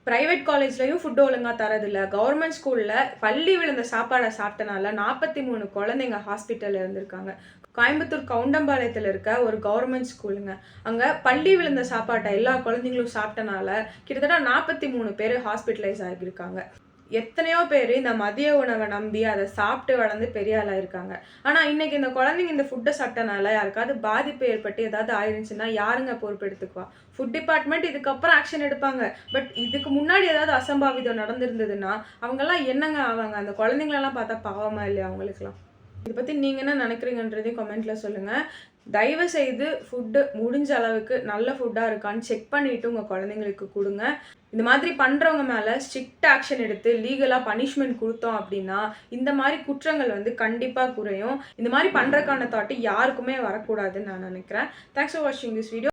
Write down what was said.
Private காலேஜ்லயும் food ஒழுங்கா தரதில்ல. Government ஸ்கூல்ல பள்ளி விழுந்த சாப்பாடை சாப்பிட்டனால 43 குழந்தைங்க ஹாஸ்பிட்டல்ல இருந்திருக்காங்க. கோயம்புத்தூர் கவுண்டம்பாளையத்தில் இருக்க ஒரு கவர்மெண்ட் ஸ்கூலுங்க. அங்க பள்ளி விழுந்த சாப்பாட்டை எல்லா குழந்தைங்களும் சாப்பிட்டனால கிட்டத்தட்ட 43 பேர் ஹாஸ்பிட்டலைஸ் ஆகியிருக்காங்க. எத்தனையோ பேர் இந்த மதிய உணவை நம்பி அதை சாப்பிட்டு வளர்ந்து பெரிய ஆளாக இருக்காங்க. ஆனால் இன்னைக்கு இந்த குழந்தைங்க இந்த ஃபுட்டை சாப்பிட்டனால யாருக்காவது பாதிப்பு ஏற்பட்டு ஏதாவது ஆயிருந்துச்சுன்னா யாருங்க பொறுப்பெடுத்துக்குவா? ஃபுட் டிபார்ட்மெண்ட் இதுக்கப்புறம் ஆக்ஷன் எடுப்பாங்க. பட் இதுக்கு முன்னாடி ஏதாவது அசம்பாவிதம் நடந்திருந்ததுன்னா அவங்கெல்லாம் என்னங்க ஆவாங்க? அந்த குழந்தைங்களெல்லாம் பார்த்தா பாவமா இல்லையா அவங்களுக்குலாம்? இதை பற்றி நீங்கள் என்ன நினைக்கிறீங்கன்றதையும் கமெண்ட்டில் சொல்லுங்கள். தயவு செய்து ஃபுட்டு முடிஞ்ச அளவுக்கு நல்ல ஃபுட்டாக இருக்கான்னு செக் பண்ணிவிட்டு உங்கள் குழந்தைங்களுக்கு கொடுங்க. இந்த மாதிரி பண்ணுறவங்க மேலே ஸ்ட்ரிக்ட் ஆக்ஷன் எடுத்து லீகலாக பனிஷ்மெண்ட் கொடுத்தோம் அப்படின்னா இந்த மாதிரி குற்றங்கள் வந்து கண்டிப்பாக குறையும். இந்த மாதிரி பண்ணுறதுக்கான தாட்டு யாருக்குமே வரக்கூடாதுன்னு நான் நினைக்கிறேன். தேங்க்ஸ் ஃபார் வாட்சிங் திஸ் வீடியோ.